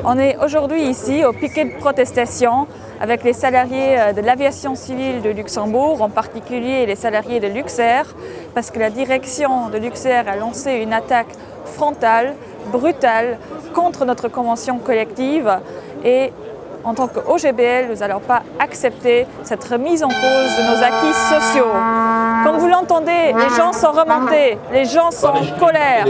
On est aujourd'hui ici au piquet de protestation avec les salariés de l'aviation civile de Luxembourg, en particulier les salariés de Luxair, parce que la direction de Luxair a lancé une attaque frontale, brutale, contre notre convention collective et en tant qu'OGBL, nous n'allons pas accepter cette remise en cause de nos acquis sociaux. Comme vous l'entendez, les gens sont remontés, les gens sont en colère.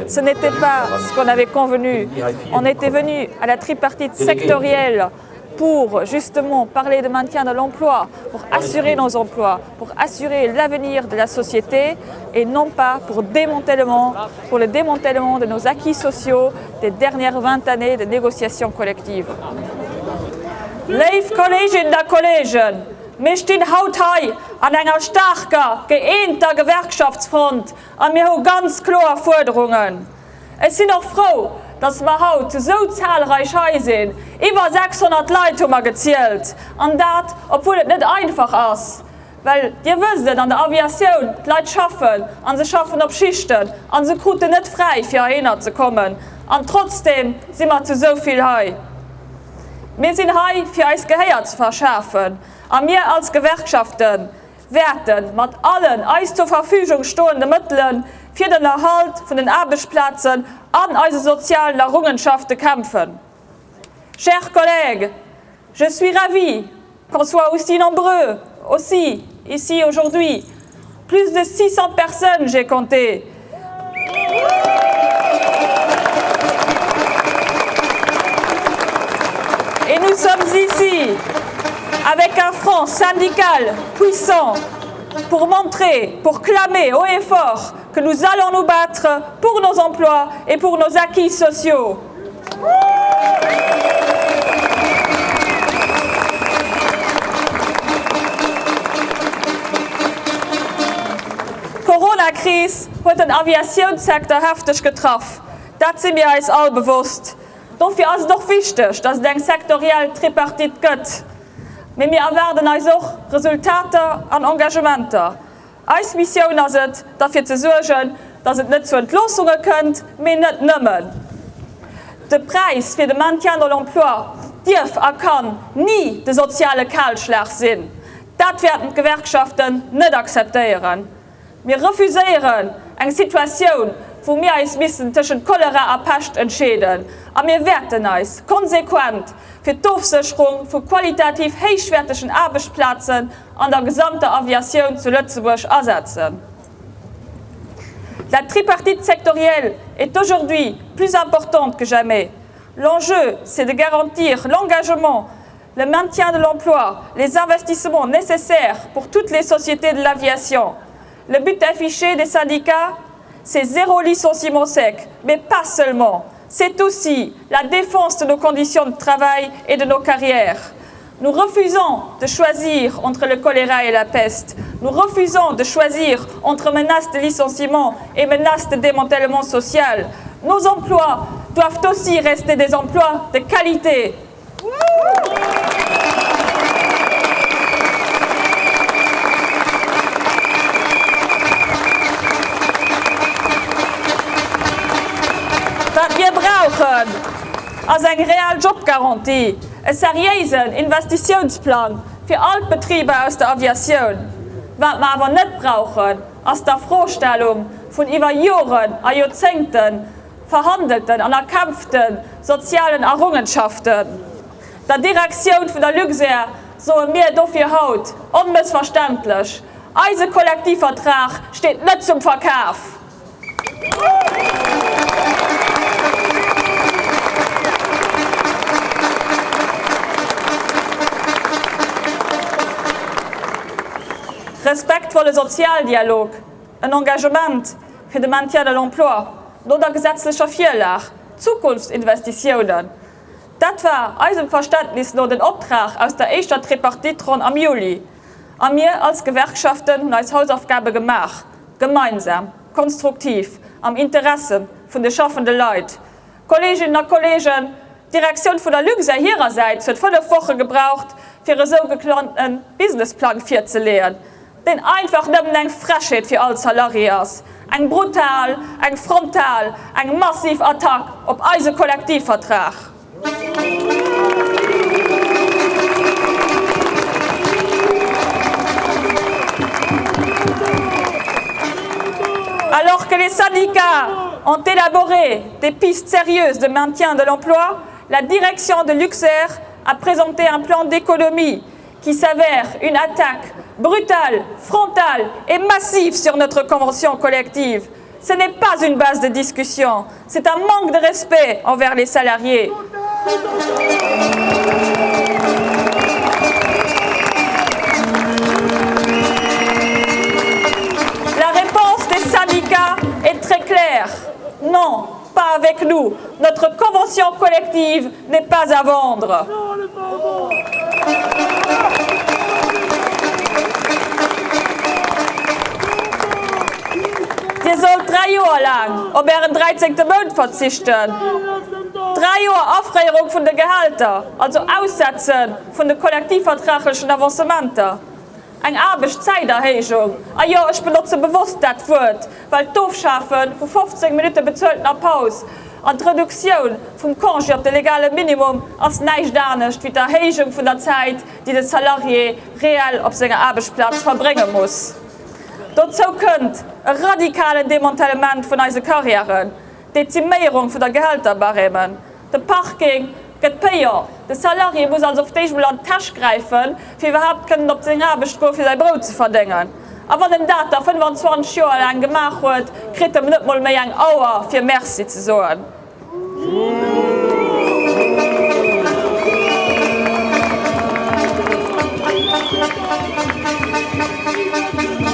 Ce n'était pas ce qu'on avait convenu. On était venu à la tripartite sectorielle pour justement parler de maintien de l'emploi, pour assurer nos emplois, pour assurer l'avenir de la société et non pas pour le démantèlement de nos acquis sociaux des dernières 20 années de négociations collectives. Liebe Kolleginnen und Kollegen, wir stehen heute an einer starken, geeinten Gewerkschaftsfront und wir haben ganz klare Forderungen. Ich bin auch froh, dass wir heute so zahlreich hier sind. Über 600 Leute haben wir gezählt. Und das, obwohl es nicht einfach ist. Weil ihr wisst, an der Aviation die Leute arbeiten und sie arbeiten auf Schichten und sie kriegen nicht frei, für hierher zu kommen. Und trotzdem sind wir zu so viel hier. Wir sind hier, für uns Gehör zu verschärfen. Und wir als Gewerkschaften werden mit allen uns zur Verfügung stehenden Mitteln für den Erhalt von den Arbeitsplätzen an unsere sozialen Errungenschaften kämpfen. Chers collègues, je suis ravi qu'on soit aussi nombreux, aussi, ici aujourd'hui. Plus de 600 personnes, j'ai compté. Et nous sommes ici avec un front syndical puissant pour montrer, pour clamer haut et fort que nous allons nous battre pour nos emplois et pour nos acquis sociaux. Corona-Krise hat den Aviationssektor heftig getroffen. Das sind wir uns alle bewusst. Dafür ist es doch wichtig, dass es den sektoriellen Tripartit gibt. Aber wir erwarten uns auch Resultate und Engagementen. Unsere Mission ist es, dafür zu sorgen, dass es nicht zu Entlassungen kommt, aber nicht nimmer. Der Preis für den Maintien de l'Emploi darf und kann nie der soziale Kahlschlag sein. Das werden die Gewerkschaften nicht akzeptieren. Wir refusieren eine Situation, wo wir uns zwischen Cholera und Pest entscheiden. Und wir werden uns konsequent für die Aufsicherung von qualitativ hochwertigen Arbeitsplätzen an der gesamten Aviation zu Lützeburg einsetzen. La tripartite sectorielle est aujourd'hui plus importante que jamais. L'enjeu, c'est de garantir l'engagement, le maintien de l'emploi, les investissements nécessaires pour toutes les sociétés de l'aviation. Le but affiché des syndicats, c'est zéro licenciement sec, mais pas seulement. C'est aussi la défense de nos conditions de travail et de nos carrières. Nous refusons de choisir entre le choléra et la peste. Nous refusons de choisir entre menaces de licenciement et menaces de démantèlement social. Nos emplois doivent aussi rester des emplois de qualité. Was wir brauchen, ist eine reale Jobgarantie, einen seriösen Investitionsplan für alle Betriebe aus der Aviation. Was wir aber nicht brauchen, ist die Vorstellung von über Jahren und Jahrzehnten verhandelten und erkämpften sozialen Errungenschaften. Die Direktion von der Luxair soll mir dafür haut, unmissverständlich. Unser Kollektivvertrag steht nicht zum Verkauf. Respektvoller Sozialdialog, ein Engagement für den Maintien de l'Emploi, oder gesetzlicher Vorlage, Zukunftsinvestitionen. Das war unserem Verständnis nur den Auftrag aus der ersten Tripartitron am Juli. Und wir als Gewerkschaften haben als Hausaufgabe gemacht, gemeinsam, konstruktiv, am Interesse von den schaffenden Leuten. Kolleginnen und Kollegen, die Direktion von der Luxair ihrerseits hat 5 Wochen gebraucht, für einen sogenannten Businessplan vorzulegen. Den einfach nicht eine Frechheit für alle Salariés. Ein brutal, ein frontal, ein massiv Attack auf unseren Kollektivvertrag. Alors que les syndicats ont élaboré des pistes sérieuses de maintien de l'emploi, la direction de Luxair a présenté un plan d'économie qui s'avère une attaque brutale, frontale et massive sur notre convention collective. Ce n'est pas une base de discussion, c'est un manque de respect envers les salariés. La réponse des syndicats est très claire. Non, pas avec nous. Notre convention collective n'est pas à vendre. Wir sollen 3 Jahre lang auf ihren 13. Monat verzichten. 3 Jahre Aufreihung von den Gehältern, also Aussetzen von den kollektivvertraglichen Avancementen. Eine Arbeitszeiterhöhung. Ja, ich benutze bewusst das Wort, weil das Aufschaffen von 15 Minuten bezahlter Pause und die Reduktion vom Congé auf das legale Minimum als nicht anders wie die Erhöhung von der Zeit, die der Salarié real auf seinem Arbeitsplatz verbringen muss. Dazu kommt ein radikales Demantellement von unseren Karrieren, Dezimierung von der Gehälterbaremmen, der Parking geht teuer. Der Salarié muss also auf diesem Land Tasche greifen, für überhaupt können auf seine Arbeitsstelle für sein Brot zu verdienen. Aber wenn das 25 Jahre lang gemacht wird, kriegt er nicht mal mehr eine Auer für Merci zu sagen.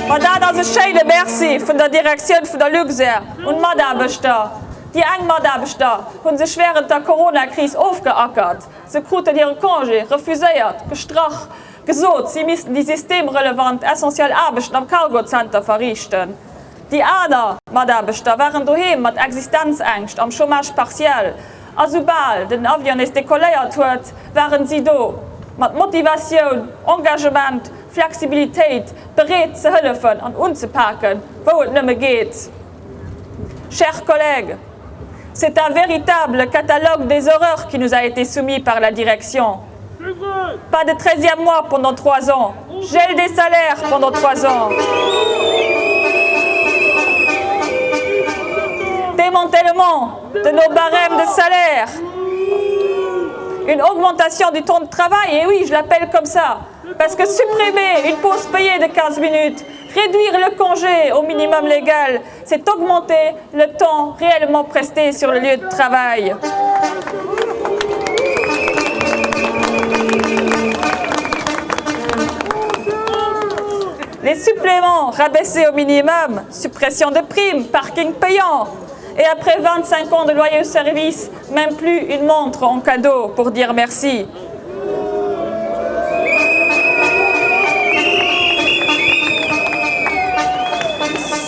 Und das ist ein schönes Merci von der Direktion von der Luxair und Mitarbeiter. Die engen Mitarbeiter haben sich während der Corona-Krise aufgeackert. Sie kriegen ihre Congé refusiert, gestraft, gesagt, sie müssten die systemrelevant essentielle Arbeit am Cargo-Center verrichten. Die anderen Mitarbeiter waren daheim mit Existenzängst am Chômage partiell. Also sobald den Avion ist dekolliert hat, waren sie da. Mit Motivation, Engagement, Flexibilität, bereit zu helfen und anzupacken, wo es nicht mehr geht. Chers collègues, c'est un véritable catalogue des horreurs qui nous a été soumis par la direction. Pas de 13e mois pendant 3 ans, gel des salaires pendant 3 ans. Démantèlement de nos barèmes de salaire. Une augmentation du temps de travail, et oui, je l'appelle comme ça, parce que supprimer une pause payée de 15 minutes, réduire le congé au minimum légal, c'est augmenter le temps réellement presté sur le lieu de travail. Les suppléments rabaissés au minimum, suppression de primes, parking payant. Et après 25 ans de loyaux services, même plus une montre en cadeau pour dire merci.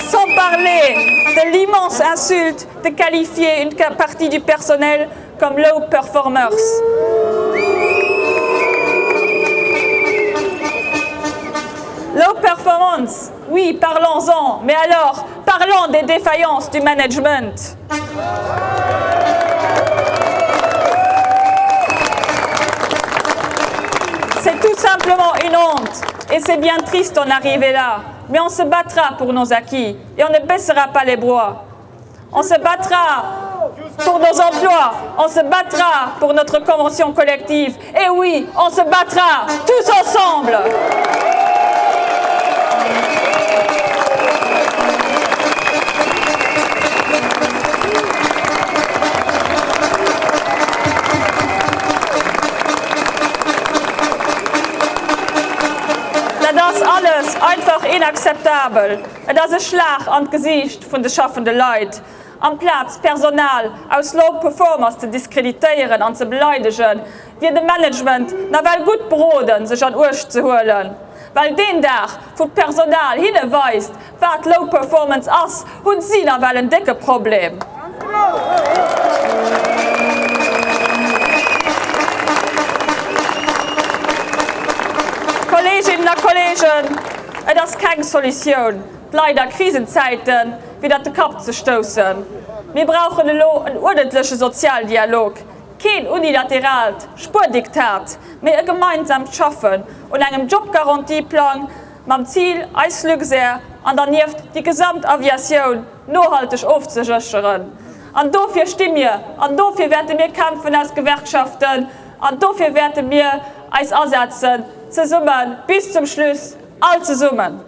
Sans parler de l'immense insulte de qualifier une partie du personnel comme low performers. Low performance, oui, parlons-en, mais alors, parlons des défaillances du management. C'est tout simplement une honte, et c'est bien triste d'en arriver là, mais on se battra pour nos acquis, et on ne baissera pas les bras. On se battra pour nos emplois, on se battra pour notre convention collective, et oui, on se battra tous ensemble. Das ist alles einfach inakzeptabel. Das ist ein Schlag an das Gesicht von den schaffenden Leuten. Am Platz Personal aus Low Performers zu diskreditieren und zu beleidigen, wird das Management na wel gut beraten, sich an Ursch zu holen. Weil den Tag, wo das Personal hinweist, was Low Performance ist, haben sie na wel ein dickes Problem. Kolleginnen und Kollegen, das ist keine Solution, leider Krisenzeiten wieder den Kopf zu stoßen. Wir brauchen einen ordentlichen Sozialdialog. kein unilaterales Spurdiktat, mehr gemeinsam schaffen und einem Jobgarantieplan mit dem Ziel, als Luxer an der Nift die Gesamtaviation nachhaltig aufzusichern. Und dafür stimmen wir, und dafür werden wir kämpfen als Gewerkschaften, und dafür werden wir als ersetzen, zusammen bis zum Schluss, all zusammen.